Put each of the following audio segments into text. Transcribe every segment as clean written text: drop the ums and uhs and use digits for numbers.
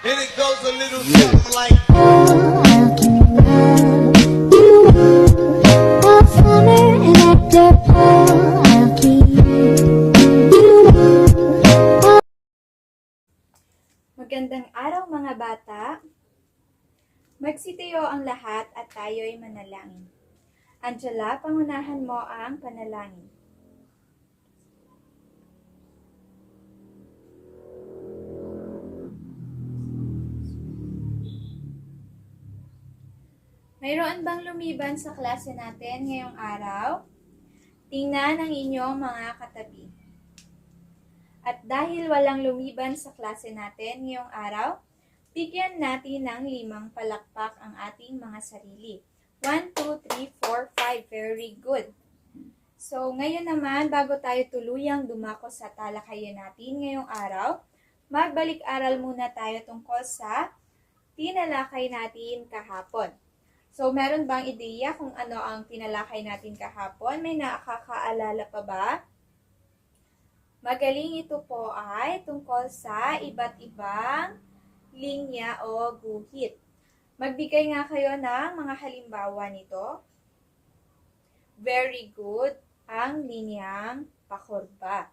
And it goes a little something like. I'll give you all summer and after fall. I'll keep you all. Magandang araw mga bata. Magsitayo ang lahat at tayo'y manalangin. Angela, pangunahan mo ang panalangin. Mayroon bang lumiban sa klase natin ngayong araw? Tingnan ang inyong mga katabi. At dahil walang lumiban sa klase natin ngayong araw, bigyan natin ng 5 palakpak ang ating mga sarili. 1, 2, 3, 4, 5. Very good. So, ngayon naman, bago tayo tuluyang dumako sa talakayan natin ngayong araw, magbalik-aral muna tayo tungkol sa tinalakay natin kahapon. So, meron bang ideya kung ano ang tinalakay natin kahapon? May nakakaalala pa ba? Magaling, ito po ay tungkol sa iba't ibang linya o guhit. Magbigay nga kayo ng mga halimbawa nito. Very good ang linyang pakurba.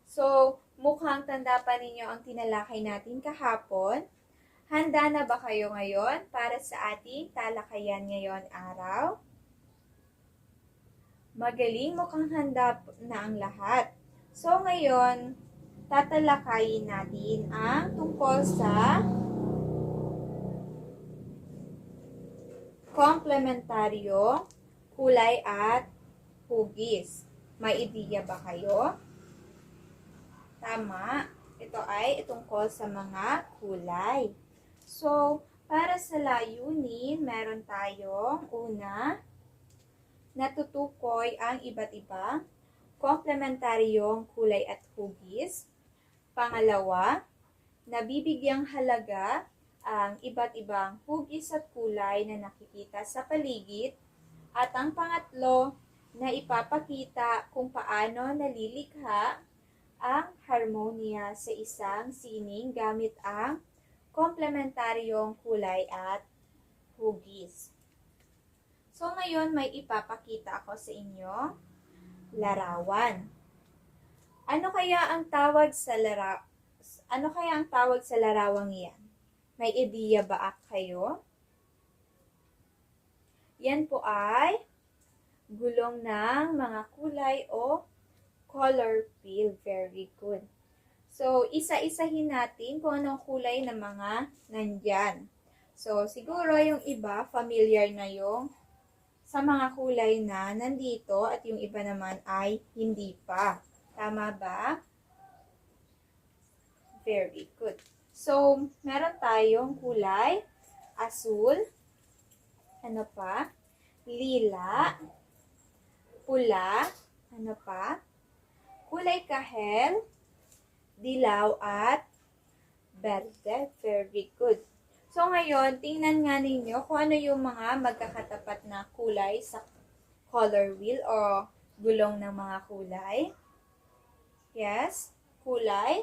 So, mukhang tanda pa ninyo ang tinalakay natin kahapon. Handa na ba kayo ngayon para sa ating talakayan ngayon araw? Magaling, mukhang handa na ang lahat. So, ngayon, tatalakayin natin ang tungkol sa komplementaryo, kulay at hugis. May ideya ba kayo? Tama. Ito ay tungkol sa mga kulay. So, para sa layunin, meron tayong una, natutukoy ang iba't ibang komplementaryong kulay at hugis. Pangalawa, nabibigyang halaga ang iba't ibang hugis at kulay na nakikita sa paligid. At ang pangatlo, na ipapakita kung paano nalilikha ang harmonia sa isang sining gamit ang komplementaryong kulay at hugis. So ngayon may ipapakita ako sa inyo, larawan. Ano kaya ang tawag sa larawang iyan? May ideya ba kayo? Yan po ay gulong ng mga kulay o color wheel. Very good. So, isa-isahin natin kung anong kulay ng mga nandyan. So, siguro yung iba, familiar na yung sa mga kulay na nandito at yung iba naman ay hindi pa. Tama ba? Very good. So, meron tayong kulay, asul, ano pa? Lila, pula, ano pa? Kulay kahel, dilaw at berde. Very good. So ngayon, tingnan nga ninyo kung ano yung mga magkakatapat na kulay sa color wheel o gulong ng mga kulay. Yes, kulay,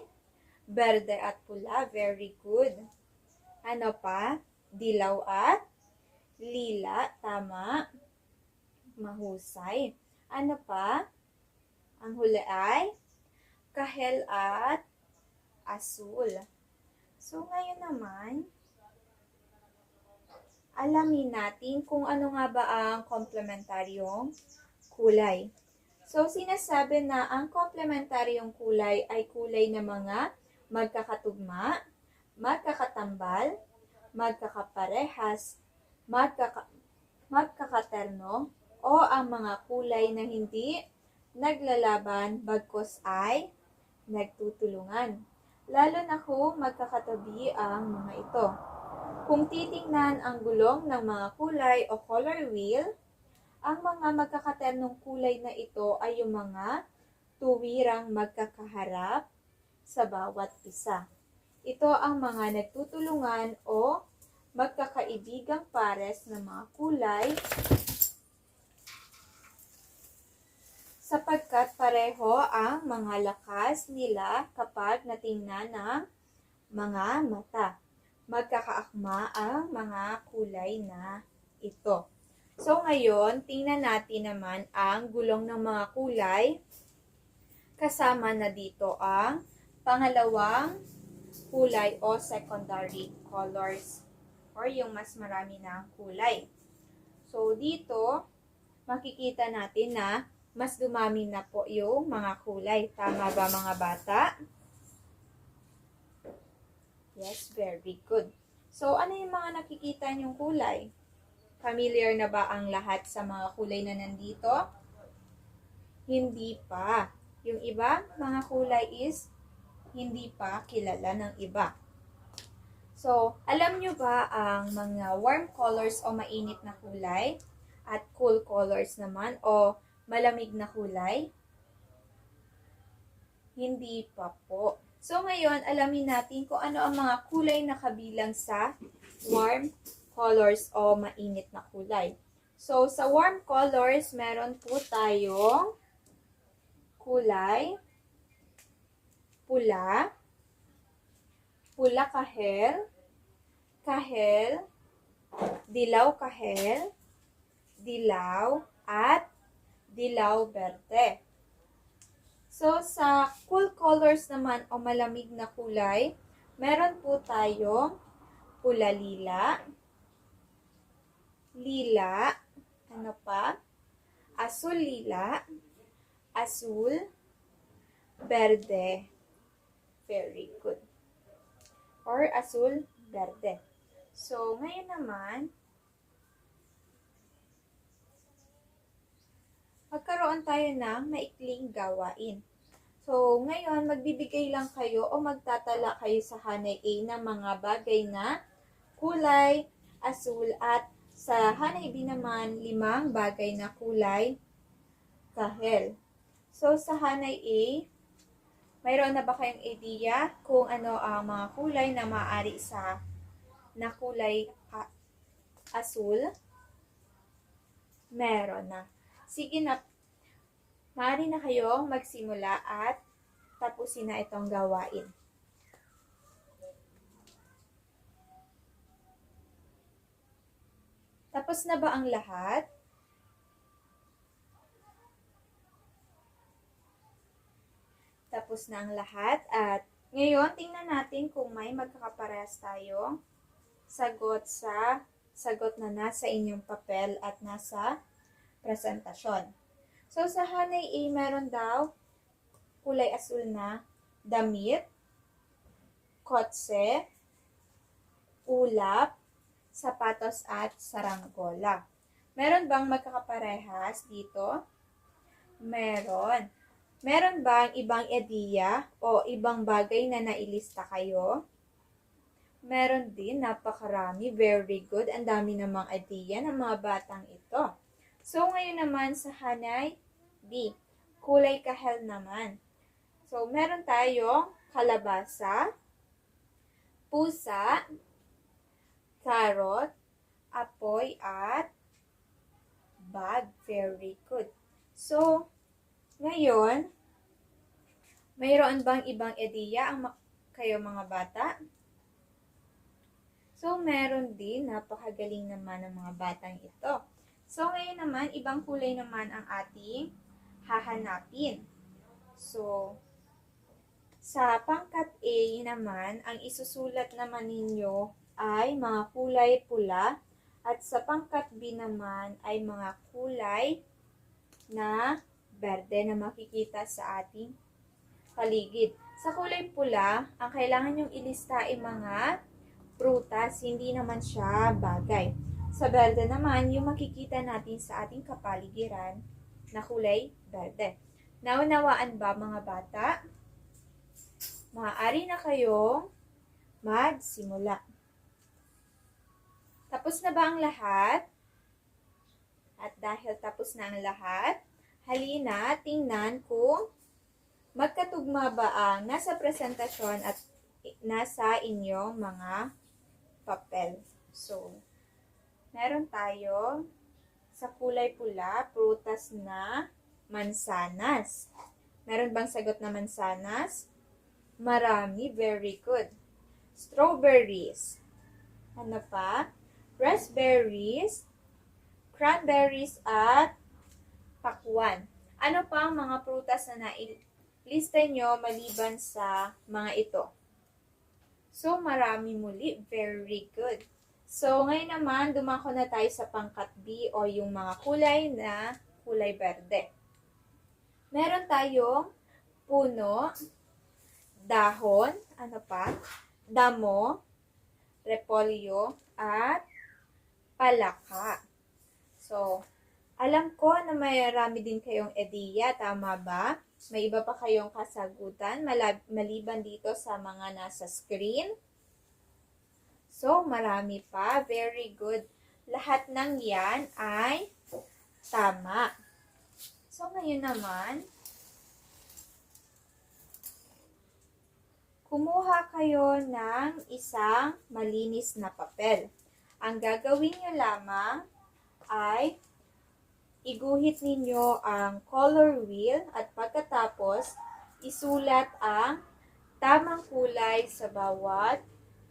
berde at pula. Very good. Ano pa? Dilaw at lila. Tama. Mahusay. Ano pa? Ang huli ay kahel at asul. So, ngayon naman, alamin natin kung ano nga ba ang komplementaryong kulay. So, sinasabi na ang komplementaryong kulay ay kulay na mga magkakatugma, magkakatambal, magkakaparehas, magkakaterno, o ang mga kulay na hindi naglalaban bagkos ay nagtutulungan. Lalo na kung magkakatabi ang mga ito. Kung titingnan ang gulong ng mga kulay o color wheel, ang mga magkakaternong kulay na ito ay yung mga tuwirang magkakaharap sa bawat isa. Ito ang mga nagtutulungan o magkakaibigang pares ng mga kulay sapagkat pareho ang mga lakas nila kapag natingnan ng mga mata. magkakaakma ang mga kulay na ito. So, ngayon, tingnan natin naman ang gulong ng mga kulay. Kasama na dito ang pangalawang kulay o secondary colors or yung mas marami na kulay. So, dito, makikita natin na mas dumami na po yung mga kulay. Tama ba mga bata? Yes, very good. So, ano yung mga nakikita niyong kulay? Familiar na ba ang lahat sa mga kulay na nandito? Hindi pa. Yung iba, mga kulay is hindi pa kilala ng iba. So, alam nyo ba ang mga warm colors o mainit na kulay at cool colors naman o malamig na kulay? Hindi pa po. So, ngayon, alamin natin kung ano ang mga kulay na kabilang sa warm colors o mainit na kulay. So, sa warm colors, meron po tayong kulay pula, pula kahel, kahel, dilaw kahel, dilaw, at dilaw berde. So, sa cool colors naman o malamig na kulay, meron po tayong pula lila, lila, ano pa? Asul lila, asul, berde. Very good. Or asul, berde. So, ngayon naman, magkaroon tayo ng maikling gawain. So, ngayon, magbibigay lang kayo o magtatala kayo sa hanay A ng mga bagay na kulay, asul, at sa hanay B naman, 5 bagay na kulay, kahel. So, sa hanay A, mayroon na ba kayong idea kung ano ang mga kulay na maaari na kulay asul? Meron na. Sige na, maaari na kayong magsimula at tapusin na itong gawain. Tapos na ba ang lahat? Tapos na ang lahat at ngayon tingnan natin kung may magkakaparehas tayong sagot na nasa inyong papel at nasa presentasyon. So, sa hanay A, meron daw kulay asul na damit, kotse, ulap, sapatos at saranggola. Meron bang magkakaparehas dito? Meron. Meron bang ibang ideya o ibang bagay na nailista kayo? Meron din, napakarami. Very good. Ang dami namang ideya ng mga batang ito. So, ngayon naman sa hanay B, kulay kahel naman. So, meron tayong kalabasa, pusa, carrot, apoy, at bag. Very good. So, ngayon, mayroon bang ibang ideya kayo mga bata? So, meron din. Napakagaling naman ng mga batang ito. So, ngayon naman, ibang kulay naman ang ating hahanapin. So, sa pangkat A naman, ang isusulat naman ninyo ay mga kulay pula. At sa pangkat B naman ay mga kulay na berde na makikita sa ating paligid. Sa kulay pula, ang kailangan nyong ilista ay mga prutas, hindi naman siya bagay. Sa berde naman, yung makikita natin sa ating kapaligiran na kulay berde. Naunawaan ba mga bata? Maaari na kayong magsimula. Tapos na ba ang lahat? At dahil tapos na ang lahat, halina, tingnan kung magkatugma ba ang nasa presentasyon at nasa inyong mga papel. So, meron tayo sa kulay pula, prutas na mansanas. Meron bang sagot na mansanas? Marami, very good. Strawberries, Ano pa? Raspberries, cranberries, at pakwan. Ano pa ang mga prutas na nailista nyo maliban sa mga ito? So, marami muli. Very good. So, ngayon naman, dumako na tayo sa pangkat B o yung mga kulay berde. Meron tayong puno, dahon, ano pa, damo, repolyo, at palaka. So, alam ko na marami din kayong ideya, tama ba? May iba pa kayong kasagutan maliban dito sa mga nasa screen? So, marami pa. Very good. Lahat ng yan ay tama. So, ngayon naman, kumuha kayo ng isang malinis na papel. Ang gagawin nyo lamang ay iguhit ninyo ang color wheel at pagkatapos isulat ang tamang kulay sa bawat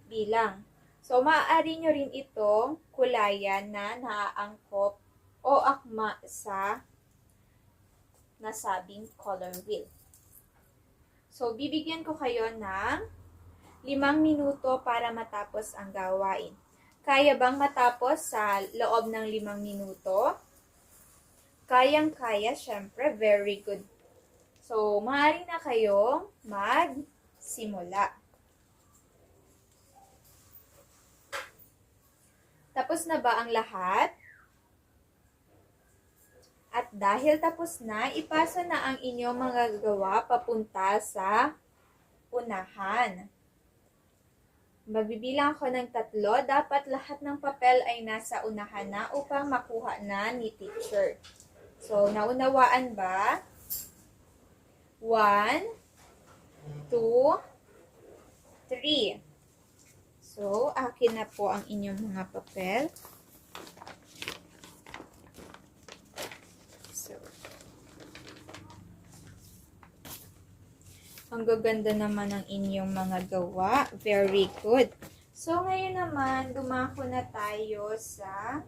bilang. So, maaari nyo rin itong kulayan na naaangkop o akma sa nasabing color wheel. So, bibigyan ko kayo ng 5 minuto para matapos ang gawain. Kaya bang matapos sa loob ng 5 minuto? Kayang-kaya, syempre, very good. So, maaari na kayong magsimula. Tapos na ba ang lahat? At dahil tapos na, ipasa na ang inyong mga gawa papunta sa unahan. Magbibilang ako ng 3. Dapat lahat ng papel ay nasa unahan na upang makuha na ni teacher. So, naunawaan ba? 1, 2, 3. So, akin na po ang inyong mga papel. So, ang gaganda naman ng inyong mga gawa. Very good. So, ngayon naman, dumako na tayo sa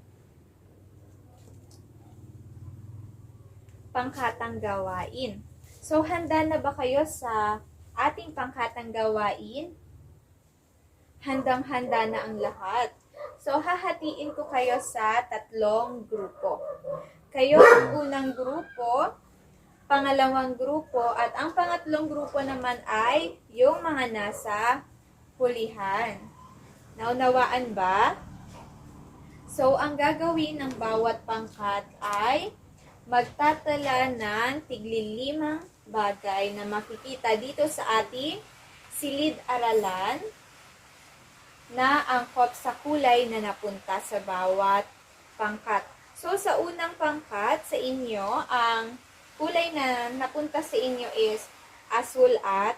pangkatang gawain. So, handa na ba kayo sa ating pangkatang gawain? Handang-handa na ang lahat. So, hahatiin ko kayo sa 3 grupo. Kayo ang unang grupo, pangalawang grupo, at ang pangatlong grupo naman ay yung mga nasa hulihan. Naunawaan ba? So, ang gagawin ng bawat pangkat ay magtatala ng tig-5 bagay na makikita dito sa ating silid-aralan na angkop sa kulay na napunta sa bawat pangkat. So, sa unang pangkat sa inyo, ang kulay na napunta sa inyo is asul at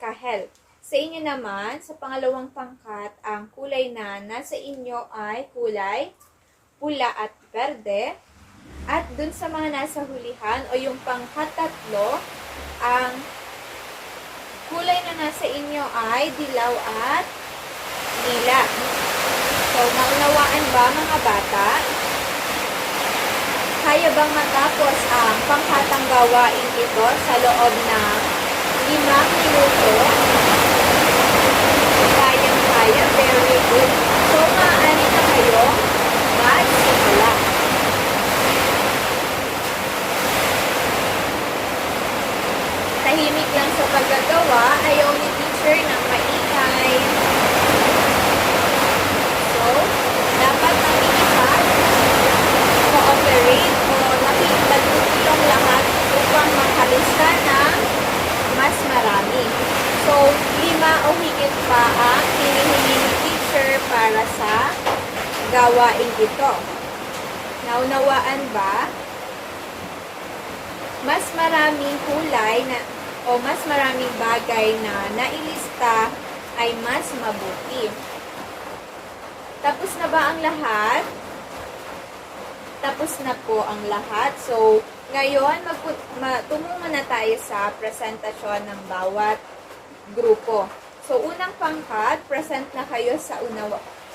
kahel. Sa inyo naman, sa pangalawang pangkat, ang kulay na nasa inyo ay kulay pula at berde. At dun sa mga nasa hulihan o yung pangkat 3, ang kulay na nasa inyo ay dilaw at lila. So, naunawaan ba mga bata? Kaya bang matapos ang pangkatang gawain ito sa loob ng 5 minuto? Kayang-kaya, very good. So, maaari na kayo magsimula. Tahimik lang sa paggagawa, ayaw ni teacher ng maingay. So, dapat nakikipat, cooperate o nakikipagtutulong lahat upang makalista ng mas marami. So, 5 o higit pa ang hinihingi ni teacher para sa gawain ito. Naunawaan ba? Mas maraming kulay na o mas maraming bagay na nailista ay mas mabuti. Tapos na ba ang lahat? Tapos na po ang lahat. So, ngayon, tungo na tayo sa presentasyon ng bawat grupo. So, unang pangkat, present na kayo sa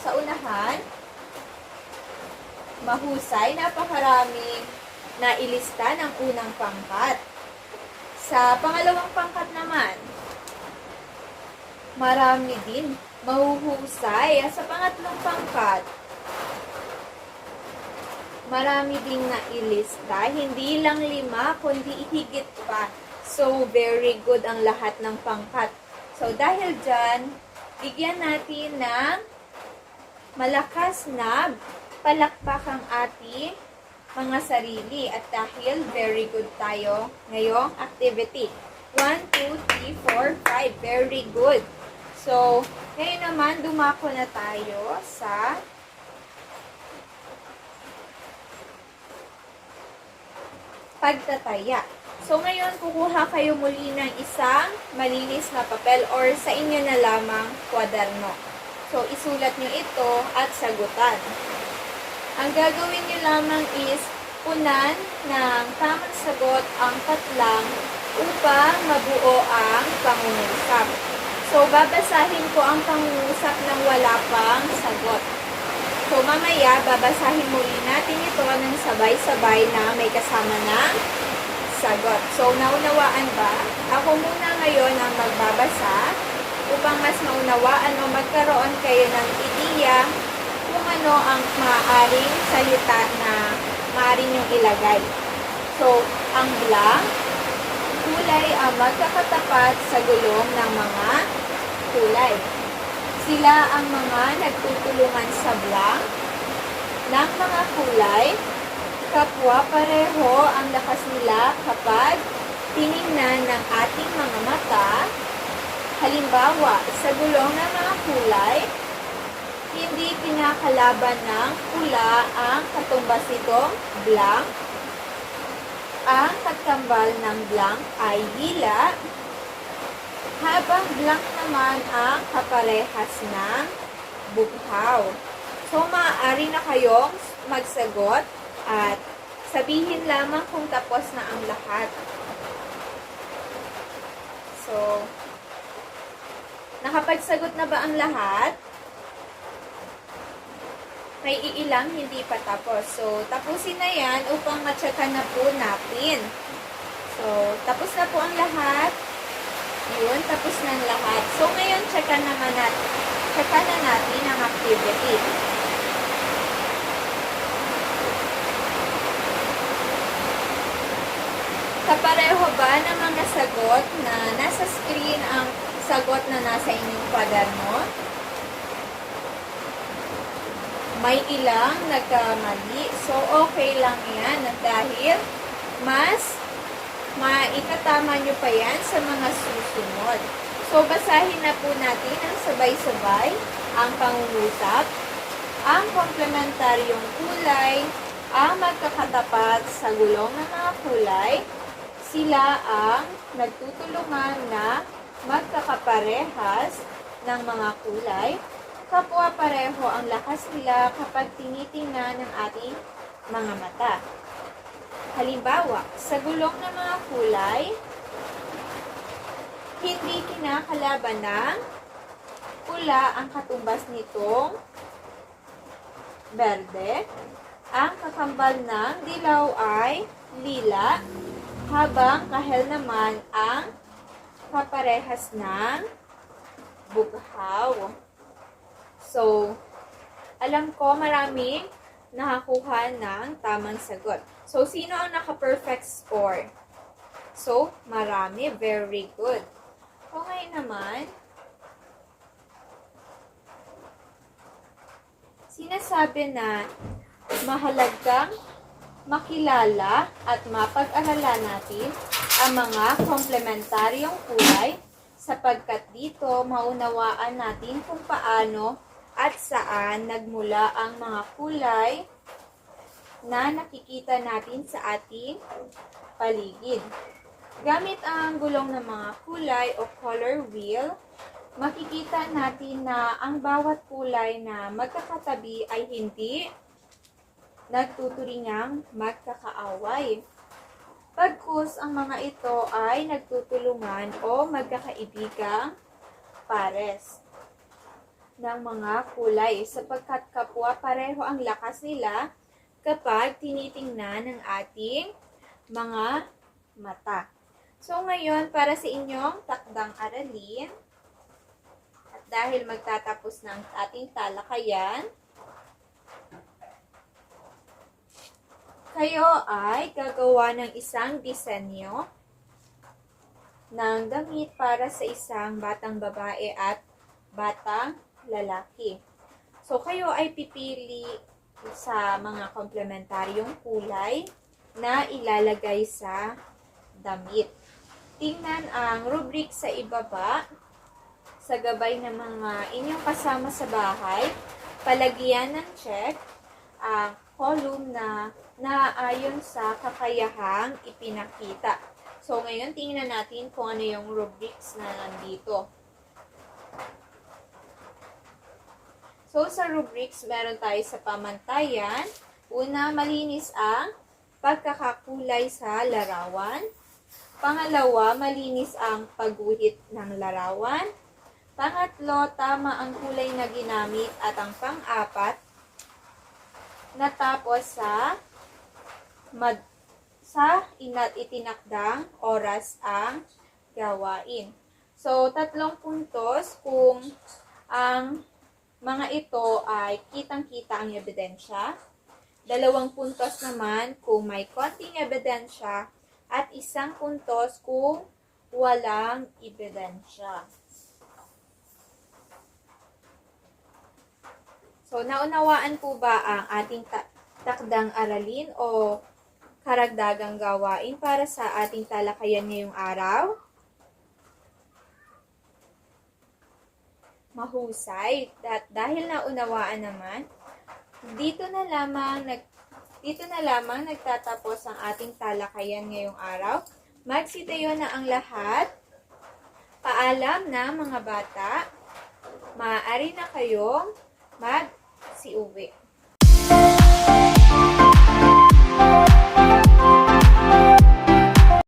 Sa unahan, mahusay, napakaraming nailista ng unang pangkat. Sa pangalawang pangkat naman, marami din mahuhusay. Sa pangatlong pangkat, marami ding nailista. Hindi lang 5, kundi higit pa. So, very good ang lahat ng pangkat. So, dahil dyan, bigyan natin ng malakas na palakpak ang ating mga sarili. At dahil very good tayo ngayong activity. 1, 2, 3, 4, 5. Very good. So, ngayon naman, dumako na tayo sa pagtataya. So, ngayon, kukuha kayo muli ng isang malinis na papel or sa inyo na lamang kwaderno. So, isulat nyo ito at sagutan. Ang gagawin nyo lamang is punan ng tamang sagot ang tatlang upang mabuo ang pangungusap. So, babasahin ko ang pangungusap ng wala pang sagot. So, mamaya, babasahin muli natin ito ng sabay-sabay na may kasama ng sagot. So, naunawaan ba? Ako muna ngayon ang magbabasa upang mas maunawaan o magkaroon kayo ng ideya kung ano ang maaaring salita na maaari niyong ilagay. So, ang blank, kulay ang magkakatapat sa gulong ng mga kulay. Sila ang mga nagtutulungan sa blank ng mga kulay. Kapwa pareho ang lakas nila kapag tiningnan ng ating mga mata. Halimbawa, sa gulong ng mga kulay, hindi kinakalaban ng pula ang katumbas nitong blank. Ang katkambal ng blank ay lila, habang blank naman ang kaparehas ng bughaw. So, maaari na kayong magsagot at sabihin lamang kung tapos na ang lahat. So, nakapagsagot na ba ang lahat? May iilang hindi pa tapos. So, tapusin na yan upang matyakan na po natin. So, tapos na po ang lahat. Yun, tapos na ang lahat. So, ngayon, tyakan na natin ang activity. Kapareho ba ng mga sagot na nasa screen ang sagot na nasa inyong kwaderno? May ilang nagkamali. So, okay lang yan dahil mas maikatama nyo pa yan sa mga susunod. So, basahin na po natin ang sabay-sabay ang pangungusap, ang komplementaryong kulay, ang magkakatapat sa gulong ng mga kulay. Sila ang nagtutulungan na magkakaparehas ng mga kulay. Kapwa pareho ang lakas nila kapag tinitingnan ng ating mga mata. Halimbawa, sa gulong ng mga kulay, hindi kinakalaban ng pula ang katumbas nitong berde. Ang kakambal ng dilaw ay lila, habang kahel naman ang kaparehas ng bughaw. So, alam ko maraming nakakuha ng tamang sagot. So, sino ang naka-perfect score? So, marami. Very good. Okay naman. Sinasabi na mahalagang makilala at mapag-aralan natin ang mga komplementaryong kulay sapagkat dito maunawaan natin kung paano at saan nagmula ang mga kulay na nakikita natin sa ating paligid. Gamit ang gulong ng mga kulay o color wheel, makikita natin na ang bawat kulay na magkakatabi ay hindi nagtuturingang magkakaaway. Pagkus ang mga ito ay nagtutulungan o magkakaibigang pares. ng mga kulay sapagkat kapwa pareho ang lakas nila kapag tinitingnan ng ating mga mata. So ngayon, para sa inyong takdang aralin, at dahil magtatapos ng ating talakayan, kayo ay gagawa ng isang disenyo ng damit para sa isang batang babae at batang lalaki. So, kayo ay pipili sa mga komplementaryong kulay na ilalagay sa damit. Tingnan ang rubric sa ibaba sa gabay ng mga inyong kasama sa bahay. Palagyan ng check ang column na naayon sa kakayahang ipinakita. So, ngayon tingnan natin kung ano yung rubrics na nandito. So, sa rubrics, meron tayo sa pamantayan. Una, malinis ang pagkakakulay sa larawan. Pangalawa, malinis ang pagguhit ng larawan. Pangatlo, tama ang kulay na ginamit. At ang pang-apat, natapos sa itinakdang oras ang gawain. So, 3 puntos kung ang mga ito ay kitang-kita ang ebidensya. 2 puntos naman kung may konting ebidensya. At 1 puntos kung walang ebidensya. So, naunawaan po ba ang ating takdang aralin o karagdagang gawain para sa ating talakayan ngayong araw? Mahusay. Dahil naunawaan naman, dito na lamang nagtatapos ang ating talakayan ngayong araw. Magsitayo na ang lahat. Paalam na mga bata. Maaari na kayong magsiuwi.